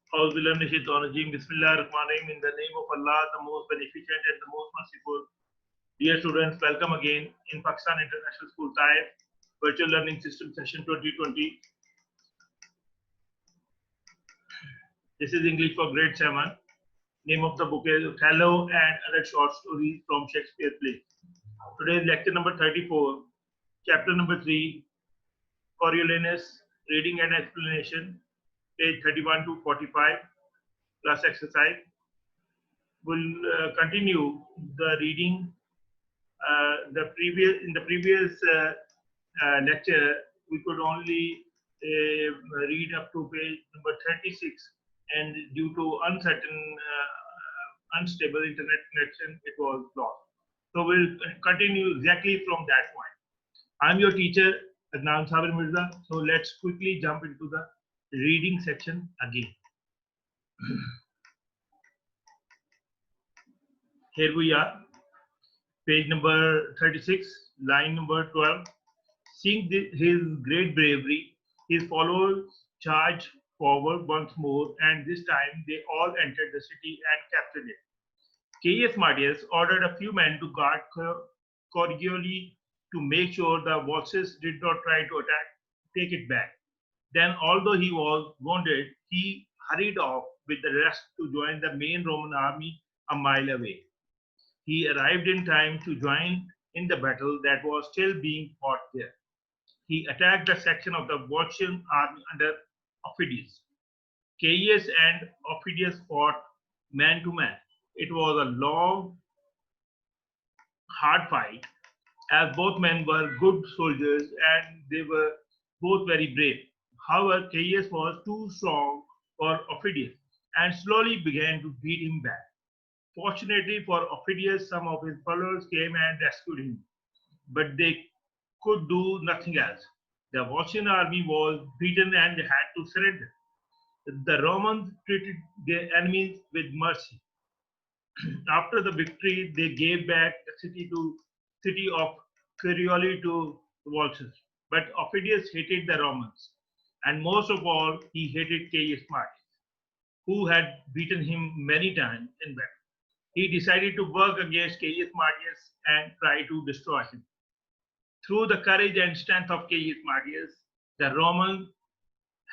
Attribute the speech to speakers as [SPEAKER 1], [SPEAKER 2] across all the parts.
[SPEAKER 1] Bismillahirrahmanirrahim. In the name of Allah, the most beneficent and the most merciful. Dear students, welcome again in Pakistan International School Taif Virtual Learning System Session 2020. This is English for Grade 7. Name of the book is Othello and Other Short Stories from Shakespeare Plays. Today is lecture number 34, chapter number 3, Coriolanus, Reading and Explanation, page 31 to 45, plus exercise. We'll continue the reading. In the previous lecture, we could only read up to page number 36, and due to unstable internet connection, it was lost. So we'll continue exactly from that point. I'm your teacher, Adnan Sabir Mirza. So let's quickly jump into the reading section again. Here we are, page number 36, line number 12. Seeing his great bravery, his followers charged forward once more, and this time they all entered the city and captured it. Caius Marcius ordered a few men to guard Coriolanus to make sure the Volsces did not try to take it back. Then, although he was wounded, he hurried off with the rest to join the main Roman army a mile away. He arrived in time to join in the battle that was still being fought there. He attacked the section of the Volscian army under Aufidius. Caius and Aufidius fought man to man. It was a long, hard fight, as both men were good soldiers and they were both very brave. However, Caius was too strong for Aufidius and slowly began to beat him back. Fortunately for Aufidius, some of his followers came and rescued him, but they could do nothing else. The Volscian army was beaten and had to surrender. The Romans treated their enemies with mercy. After the victory, they gave back the city of Corioli to the Volscians. But Aufidius hated the Romans, and most of all, he hated Caius Marcius, who had beaten him many times in battle. He decided to work against Caius Marcius and try to destroy him. Through the courage and strength of Caius Marcius, the Romans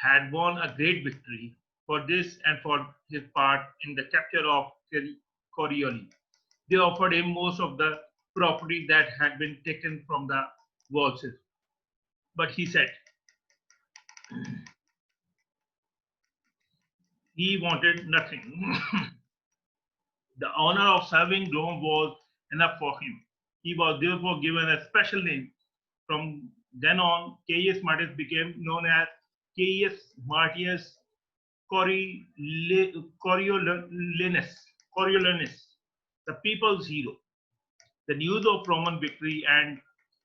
[SPEAKER 1] had won a great victory. For this and for his part in the capture of Coriolanus, they offered him most of the property that had been taken from the Volsces. But he said he wanted nothing. The honor of serving Rome was enough for him. He was therefore given a special name. From then on, Caius Marcius became known as Caius Marcius Coriolanus, the people's hero. The news of Roman victory and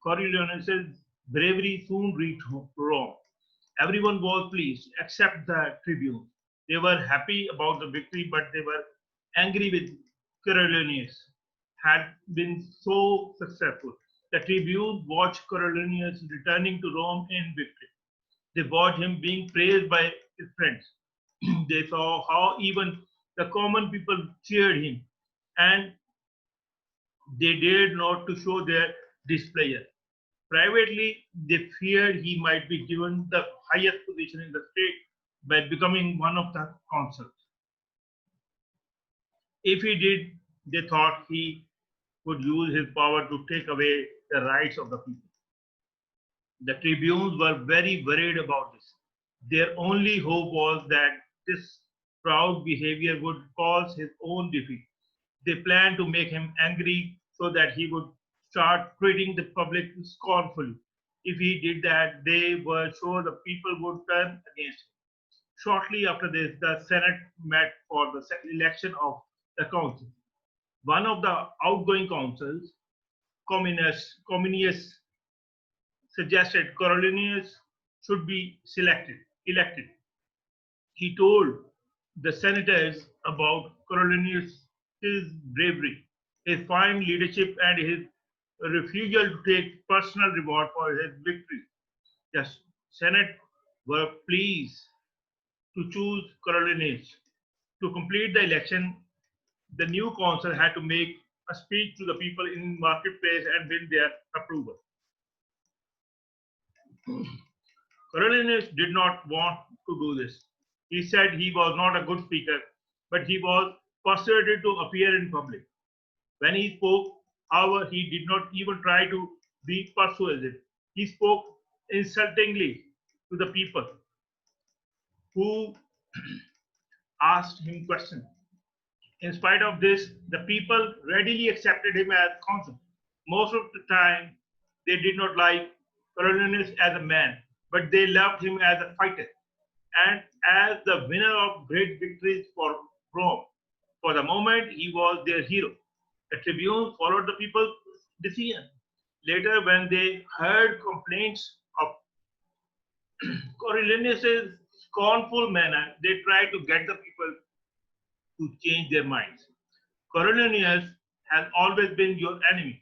[SPEAKER 1] Coriolanus' bravery soon reached Rome. Everyone was pleased except the tribunes. They were happy about the victory, but they were angry with Coriolanus had been so successful. The tribunes watched Coriolanus returning to Rome in victory. They watched him being praised by his friends. They saw how even the common people cheered him, and they dared not to show their displeasure. Privately, they feared he might be given the highest position in the state by becoming one of the consuls. If he did, they thought he would use his power to take away the rights of the people. The tribunes were very worried about this. Their only hope was that this proud behavior would cause his own defeat. They planned to make him angry so that he would start treating the public scornfully. If he did that, they were sure the people would turn against him. Shortly after this, the Senate met for the election of the council. One of the outgoing consuls, Cominius, suggested Coriolanus should be elected. He told the senators about Coriolanus' bravery, his fine leadership, and his refusal to take personal reward for his victory. The Senate were pleased to choose Coriolanus. To complete the election, the new council had to make a speech to the people in marketplace and win their approval. Coriolanus did not want to do this. He said he was not a good speaker, but he was persuaded to appear in public. When he spoke, however, he did not even try to be persuasive. He spoke insultingly to the people who asked him questions. In spite of this, the people readily accepted him as consul. Most of the time, they did not like Coriolanus as a man, but they loved him as a fighter and as the winner of great victories for Rome. For the moment, he was their hero. The tribunes followed the people's decision. Later, when they heard complaints of Coriolanus' scornful manner, they tried to get the people to change their minds. Coriolanus has always been your enemy.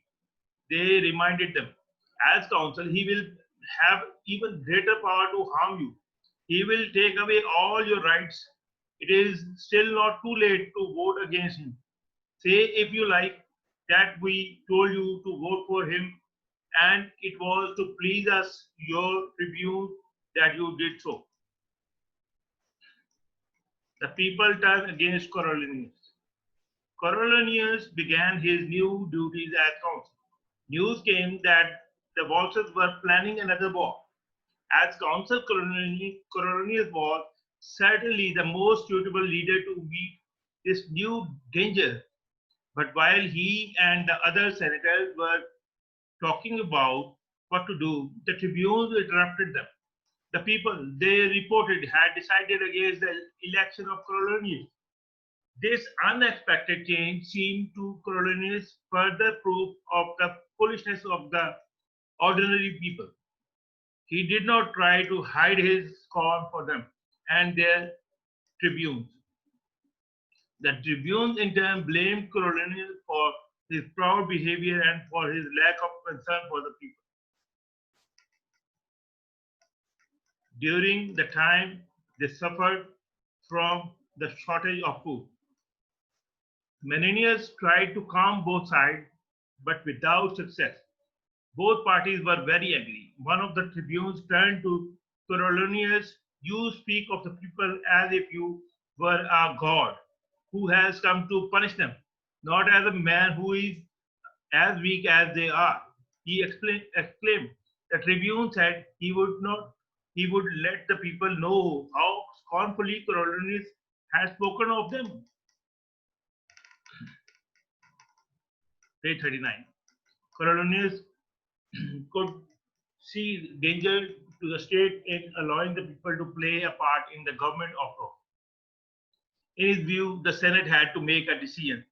[SPEAKER 1] They reminded them. As counsel, he will have even greater power to harm you. He will take away all your rights. It is still not too late to vote against him. Say, if you like, that we told you to vote for him, and it was to please us, your tribune, that you did so. The people turned against Coriolanus. Coriolanus began his new duties as consul. News came that the Volscians were planning another war. As consul, Coriolanus was certainly the most suitable leader to meet this new danger. But while he and the other senators were talking about what to do, the tribunes interrupted them. The people, they reported, had decided against the election of Coriolanus. This unexpected change seemed to Coriolanus further proof of the foolishness of the ordinary people. He did not try to hide his scorn for them and their tribunes. The tribunes in turn blamed Coriolanus for his proud behavior and for his lack of concern for the people. During the time they suffered from the shortage of food, Menenius tried to calm both sides, but without success. Both parties were very angry. One of the tribunes turned to Coriolanus. You speak of the people as if you were a god who has come to punish them, not as a man who is as weak as they are. He exclaimed. The tribune said he would let the people know how scornfully Coriolanus had spoken of them. Page 39. Coriolanus could see danger to the state in allowing the people to play a part in the government of Rome. In his view, the Senate had to make a decision.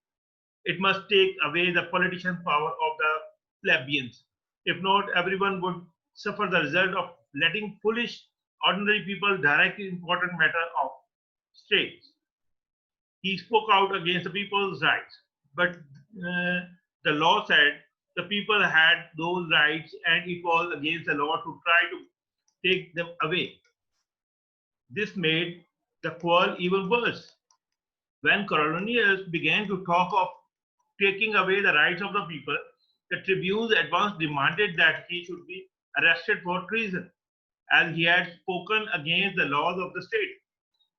[SPEAKER 1] It must take away the politician power of the plebeians. If not, everyone would suffer the result of letting foolish, ordinary people direct important matter of states. He spoke out against the people's rights, but the law said the people had those rights and it was against the law to try to take them away. This made the quarrel even worse. When Coriolanus began to talk of taking away the rights of the people, the tribunes at once demanded that he should be arrested for treason, as he had spoken against the laws of the state.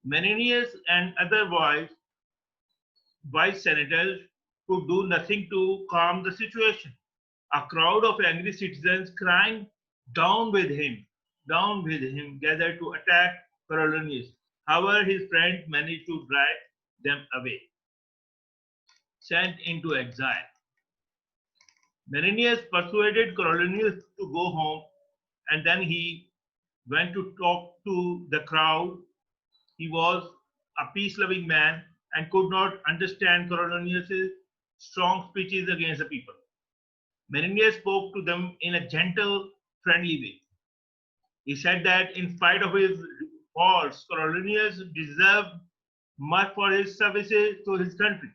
[SPEAKER 1] Menenius and other wise senators could do nothing to calm the situation. A crowd of angry citizens crying, down with him, gathered to attack Coriolanus. However, his friends managed to drive them away, sent into exile. Menenius persuaded Coriolanus to go home, and then he went to talk to the crowd. He was a peace-loving man and could not understand Coriolanus' strong speeches against the people. Menenius spoke to them in a gentle, friendly way. He said that in spite of his faults, Coriolanus deserved much for his services to his country.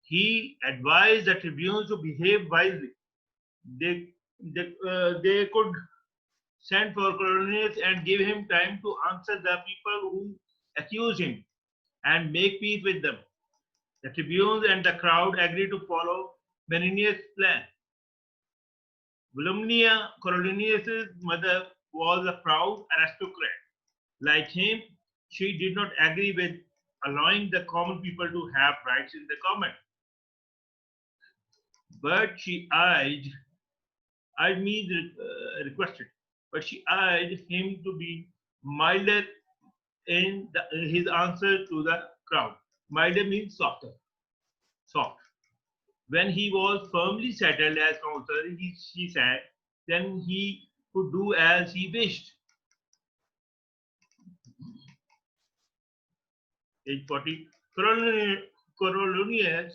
[SPEAKER 1] He advised the tribunes to behave wisely. They could send for Coriolanus and give him time to answer the people who accuse him, and make peace with them. The tribunes and the crowd agreed to follow Menenius' plan. Volumnia, Coriolanus' mother, was a proud aristocrat. Like him, she did not agree with allowing the common people to have rights in the government. But she urged me requested, but she urged him to be milder in his answer to the crowd. Milder means softer, soft. When he was firmly settled as counselor, she said, then he could do as he wished. Page 40. Coriolanus,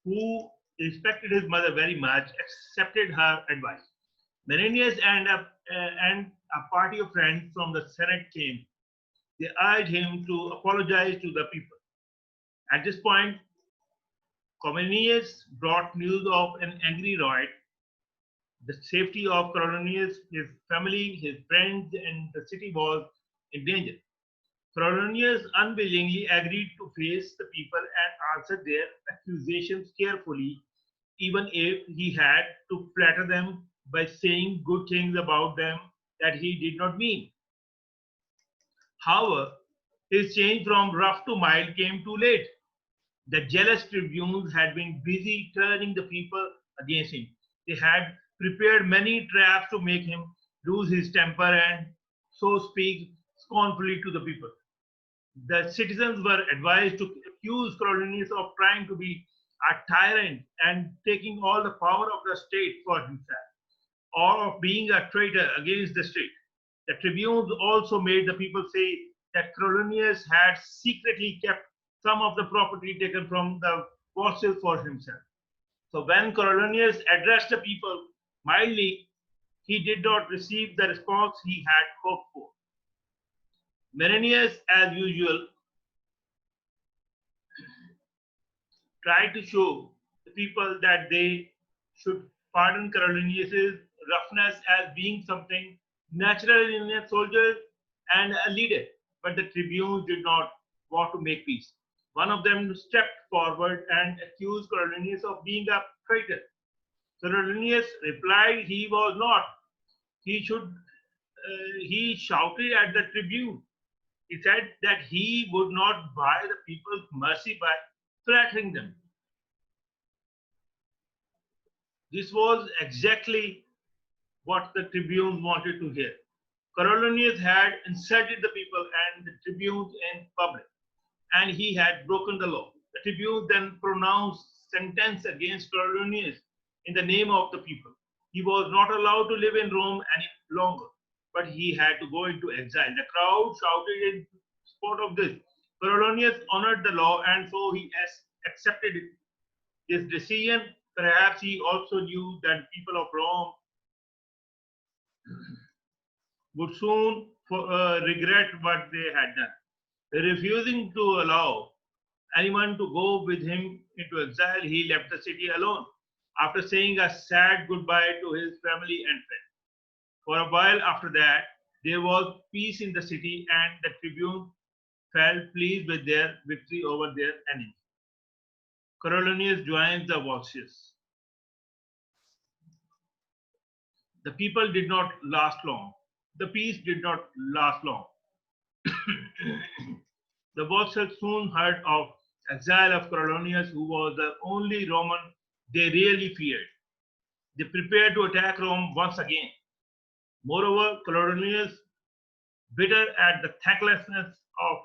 [SPEAKER 1] who respected his mother very much, accepted her advice. Menenius and a party of friends from the Senate came. They urged him to apologize to the people. At this point, Comenius brought news of an angry riot. The safety of Coriolanus, his family, his friends, and the city was in danger. Coriolanus unwillingly agreed to face the people and answer their accusations carefully, even if he had to flatter them by saying good things about them that he did not mean. However, his change from rough to mild came too late. The jealous tribunes had been busy turning the people against him. They had prepared many traps to make him lose his temper and so speak scornfully to the people. The citizens were advised to accuse Coriolanus of trying to be a tyrant and taking all the power of the state for himself, or of being a traitor against the state. The tribunes also made the people say that Coriolanus had secretly kept some of the property taken from the apostles for himself. So when Coriolanus addressed the people mildly, he did not receive the response he had hoped for. Menenius, as usual, tried to show the people that they should pardon Coriolanus's roughness as being something natural in a soldier and a leader. But the tribunes did not want to make peace. One of them stepped forward and accused Coriolanus of being a traitor. Coriolanus replied he was not. He shouted at the tribune. He said that he would not buy the people's mercy by flattering them. This was exactly what the tribunes wanted to hear. Coriolanus had insulted the people and the tribunes in public, and he had broken the law. The tribunes then pronounced sentence against Coriolanus in the name of the people. He was not allowed to live in Rome any longer, but he had to go into exile. The crowd shouted in support of this. Coriolanus honored the law, and so he accepted this decision. Perhaps he also knew that people of Rome would soon regret what they had done. Refusing to allow anyone to go with him into exile, he left the city alone after saying a sad goodbye to his family and friends. For a while after that, there was peace in the city, and the tribunes felt pleased with their victory over their enemy. Coriolanus joins the Volscians. The people did not last long. The peace did not last long. The Volscians soon heard of exile of Coriolanus, who was the only Roman they really feared. They prepared to attack Rome once again. Moreover, Coriolanus, bitter at the thanklessness of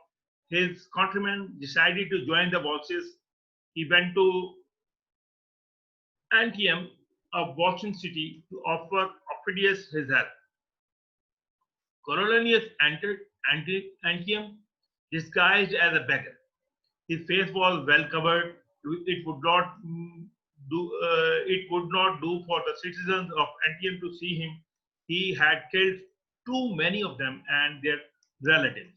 [SPEAKER 1] his countrymen, decided to join the Volscians. He went to Antium, a Volscian city, to offer Aufidius his help. Coriolanus entered Antium disguised as a beggar. His face was well covered. It would not do for the citizens of Antium to see him. He had killed too many of them and their relatives.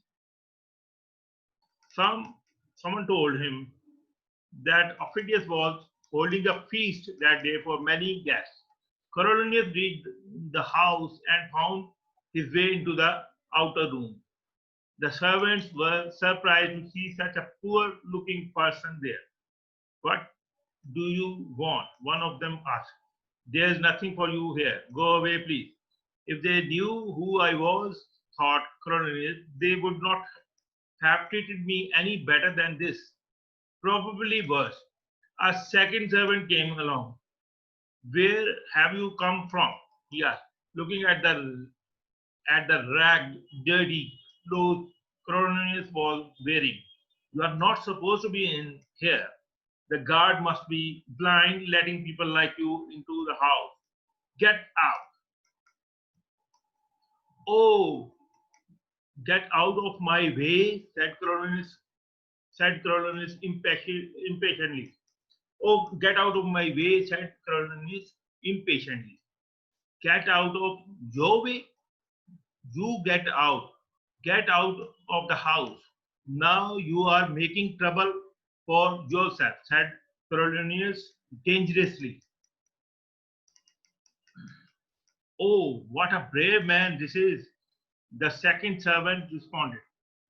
[SPEAKER 1] Someone told him that Aufidius was holding a feast that day for many guests. Coriolanus reached the house and found his way into the outer room. The servants were surprised to see such a poor looking person there. What do you want? One of them asked. There's nothing for you here. Go away, please. If they knew who I was, thought Cornelius, they would not have treated me any better than this. Probably worse. A second servant came along. Where have you come from? He asked, looking at the ragged, dirty clothes Cornelius was wearing. You are not supposed to be in here. The guard must be blind, letting people like you into the house. Get out. Oh, get out of my way, said Cornelius impatiently. Oh, get out of my way, said Cornelius impatiently. Get out of your way? You get out. Get out of the house. Now you are making trouble for yourself, said Cornelius dangerously. Oh, what a brave man this is, the second servant responded.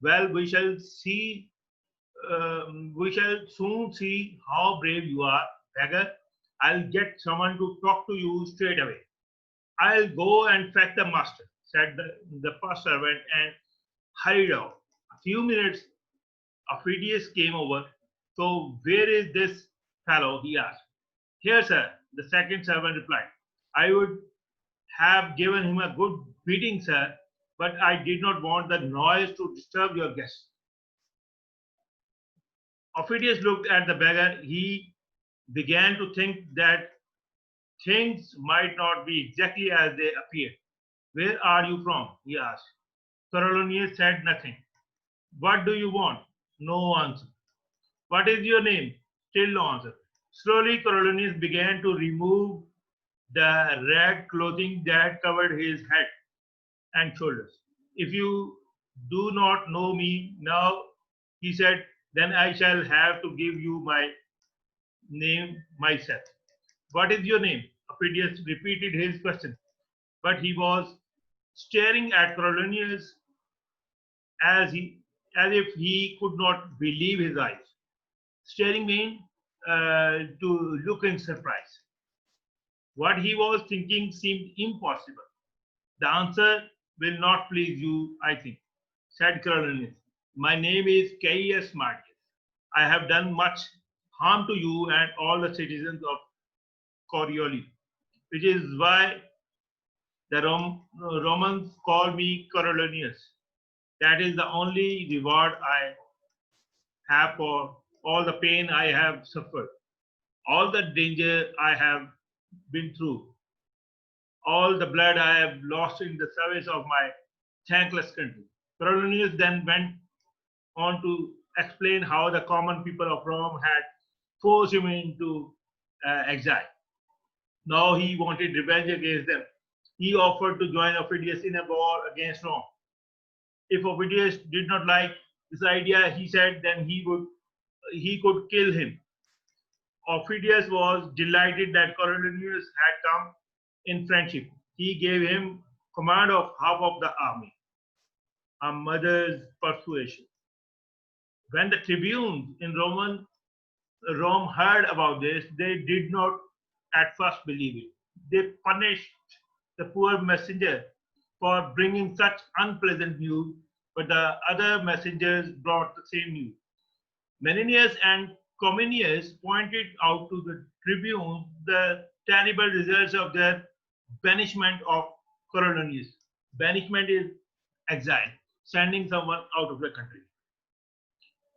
[SPEAKER 1] Well, we shall soon see how brave you are, beggar. I'll get someone to talk to you straight away. I'll go and fetch the master, said the first servant and hurried out. A few minutes, Aufidius came over. So, where is this fellow? He asked. Here, sir, the second servant replied. I would have given him a good beating, sir, but I did not want the noise to disturb your guests. Aufidius looked at the beggar. He began to think that things might not be exactly as they appeared. Where are you from? He asked. Cornelius said nothing. What do you want? No answer. What is your name? Still no answer. Slowly, Cornelius began to remove the rag clothing that covered his head and shoulders. If you do not know me now, he said, then I shall have to give you my name myself. What is your name? Appidius repeated his question, but he was staring at Cornelius as he as if he could not believe his eyes. Staring meant to look in surprise. What he was thinking seemed impossible. The answer will not please you, I think, said Cornelius. My name is Caius Marcus. I have done much harm to you and all the citizens of Corioli, which is why the Romans call me Cornelius. That is the only reward I have for all the pain I have suffered, all the danger I have been through, all the blood I have lost in the service of my thankless country. Cornelius then went on to explain how the common people of Rome had forced him into exile. Now he wanted revenge against them. He offered to join Aufidius in a war against Rome. If Aufidius did not like this idea, he said, then he could kill him. Aufidius was delighted that Cornelius had come in friendship. He gave him command of half of the army, a mother's persuasion. When the tribunes in Rome heard about this, they did not at first believe it. They punished the poor messenger for bringing such unpleasant news, but the other messengers brought the same news. Menenius and Cominius pointed out to the tribunes the terrible results of their banishment of Cornelius. Banishment is exile, sending someone out of the country.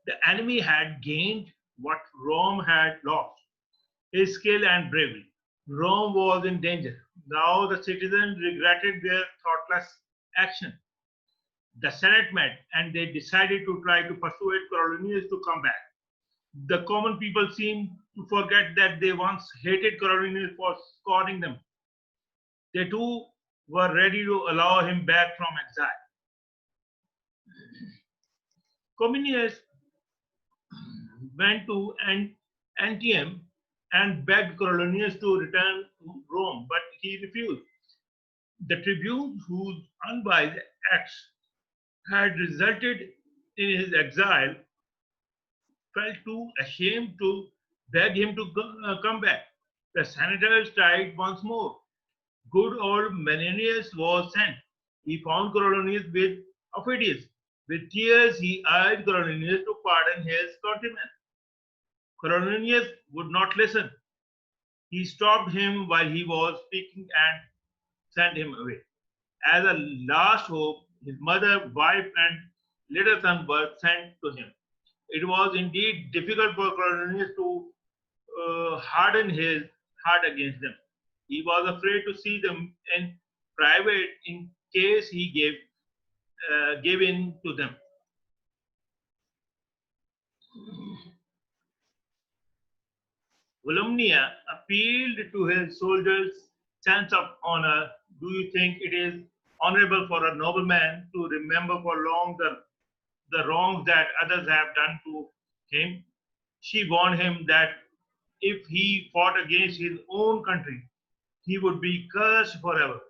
[SPEAKER 1] The enemy had gained what Rome had lost, his skill and bravery. Rome was in danger. Now the citizens regretted their thoughtless action. The Senate met and they decided to try to persuade Cornelius to come back. The common people seemed to forget that they once hated Cornelius for scorning them. They too were ready to allow him back from exile. Cominius went to Antium and begged Cornelius to return to Rome, but he refused. The tribunes, whose unwise acts had resulted in his exile, felt too ashamed to beg him to come back. The senators tried once more. Good old Menenius was sent. He found Coriolanus with Aufidius. With tears, he urged Coriolanus to pardon his countrymen. Coriolanus would not listen. He stopped him while he was speaking and sent him away. As a last hope, his mother, wife, and little son were sent to him. It was indeed difficult for Coriolanus to harden his heart against them. He was afraid to see them in private in case he gave in to them. Volumnia appealed to his soldiers' sense of honor. Do you think it is honorable for a nobleman to remember for long the wrongs that others have done to him? She warned him that if he fought against his own country, he would be cursed forever.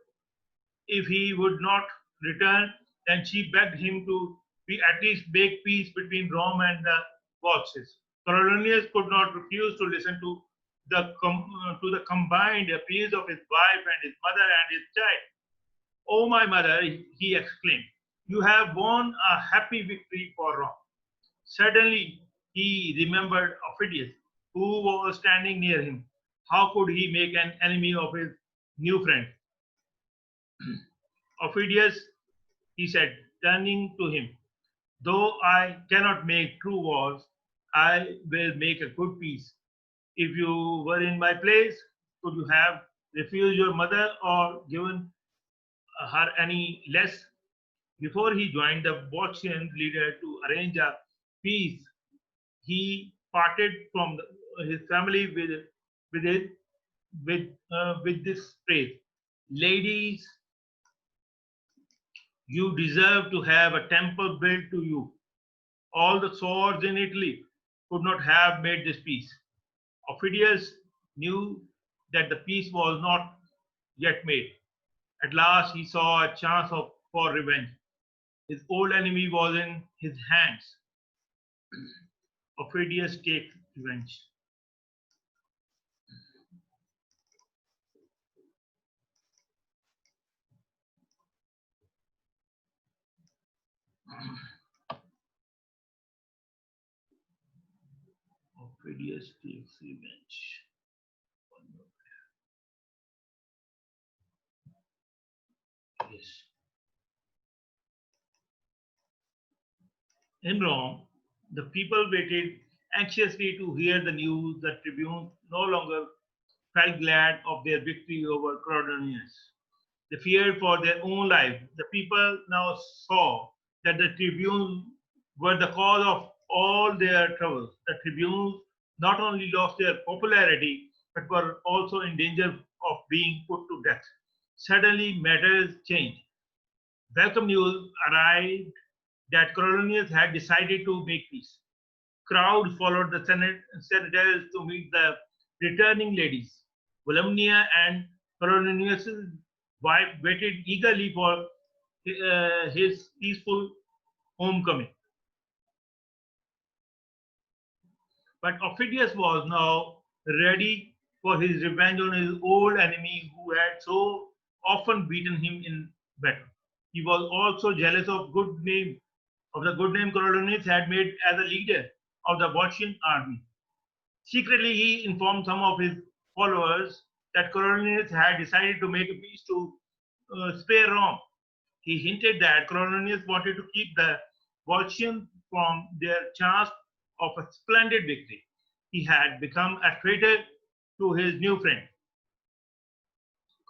[SPEAKER 1] If he would not return, then she begged him to be at least make peace between Rome and the Volsces. Coriolanus could not refuse to listen to to the combined appeals of his wife and his mother and his child. "Oh, my mother," he exclaimed, "you have won a happy victory for Rome." Suddenly, he remembered Aufidius, who was standing near him. How could he make an enemy of his new friend? "Aufidius," he said, turning to him, "though I cannot make true wars, I will make a good peace. If you were in my place, could you have refused your mother or given her any less?" Before he joined the Botchian leader to arrange a peace, he parted from his family with his, with this phrase: "Ladies, you deserve to have a temple built to you. All the swords in Italy could not have made this peace." Aufidius knew that the peace was not yet made. At last, he saw a chance for revenge. His old enemy was in his hands. Aufidius takes revenge. Aufidius takes revenge. Yes. In Rome, the people waited anxiously to hear the news that tribunes no longer felt glad of their victory over Claudius. They feared for their own lives. The people now saw that the tribunes were the cause of all their troubles. The tribunes not only lost their popularity, but were also in danger of being put to death. Suddenly, matters changed. Welcome news arrived that Coriolanus had decided to make peace. Crowds followed the senators to meet the returning ladies. Volumnia and Coriolanus' wife waited eagerly for his peaceful homecoming. But Aufidius was now ready for his revenge on his old enemy who had so often beaten him in battle. He was also jealous of the good name Coriolanus had made as a leader of the Volscian army. Secretly, he informed some of his followers that Coriolanus had decided to make a peace to spare Rome. He hinted that Coriolanus wanted to keep the Volscians from their chance of a splendid victory. He had become a traitor to his new friend.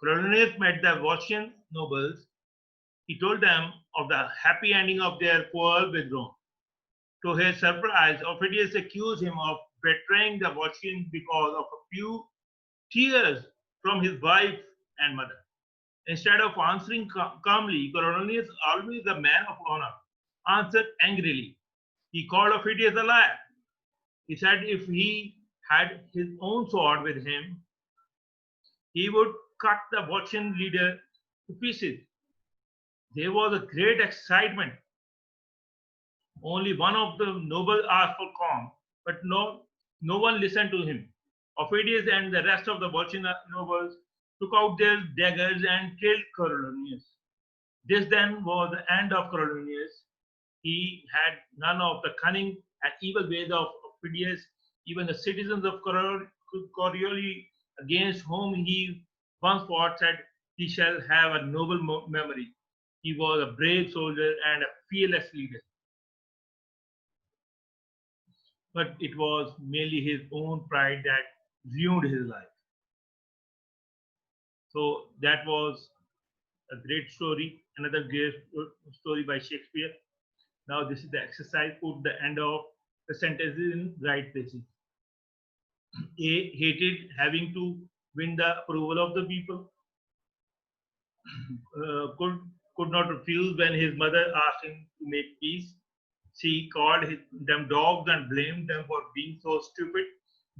[SPEAKER 1] Coriolanus met the Volscian nobles. He told them of the happy ending of their quarrel with Rome. To his surprise, Aufidius accused him of betraying the Volscians because of a few tears from his wife and mother. Instead of answering calmly, Coriolanus, always a man of honor, answered angrily. He called Aufidius a liar. He said if he had his own sword with him, he would cut the Volscian leader to pieces. There was a great excitement. Only one of the nobles asked for calm, but no one listened to him. Ophidius and the rest of the Volscian nobles took out their daggers and killed Coriolanus. This then was the end of Coriolanus. He had none of the cunning and evil ways of Ophidius. Even the citizens of Corioli, against whom he once fought, said, "He shall have a noble memory. He was a brave soldier and a fearless leader." But it was merely his own pride that ruined his life. So that was a great story, another great story by Shakespeare. Now this is the exercise. Put the end of the sentences in right places. A hated having to win the approval of the people. Could not refuse when his mother asked him to make peace. C called them dogs and blamed them for being so stupid.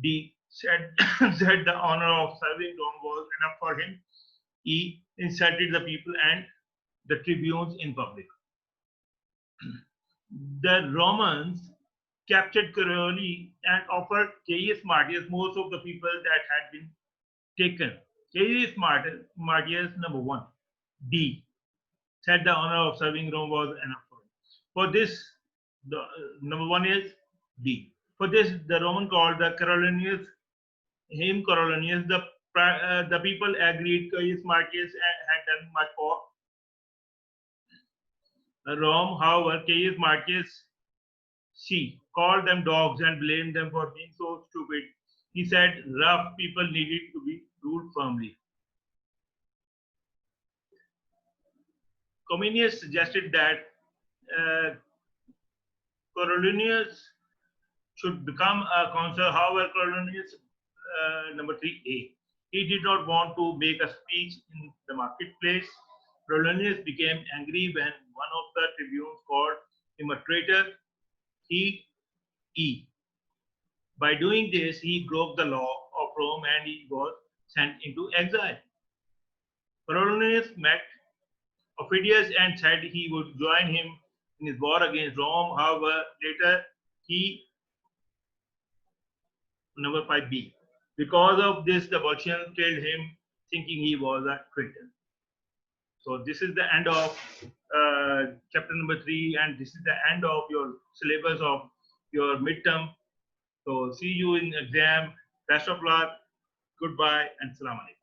[SPEAKER 1] D said said the honor of serving Rome was enough for him. E insulted the people and the tribunes in public. The Romans captured Corioli and offered Caius Marcius most of the people that had been taken. Caius Marcius, number one. D said the honor of serving Rome was enough for him. For this, the number one is D. For this, the Roman called the Coriolanus, him Coriolanus. The people agreed Caius Marcius had done much for Rome. However, Caius Marcius C called them dogs and blamed them for being so stupid. He said rough people needed to be ruled firmly. Cominius suggested that uh, Coriolanus should become a consul. However, Coriolanus, number 3A, he did not want to make a speech in the marketplace. Coriolanus became angry when one of the tribunes called him a traitor. E. By doing this, he broke the law of Rome and he was sent into exile. Coriolanus met Ophidius and said he would join him in his war against Rome. However, later he, number 5B, because of this, the Volscians killed him, thinking he was a traitor. So this is the end of chapter number 3, and this is the end of your syllabus of your midterm. So see you in exam. Best of luck. Goodbye and salam alaikum.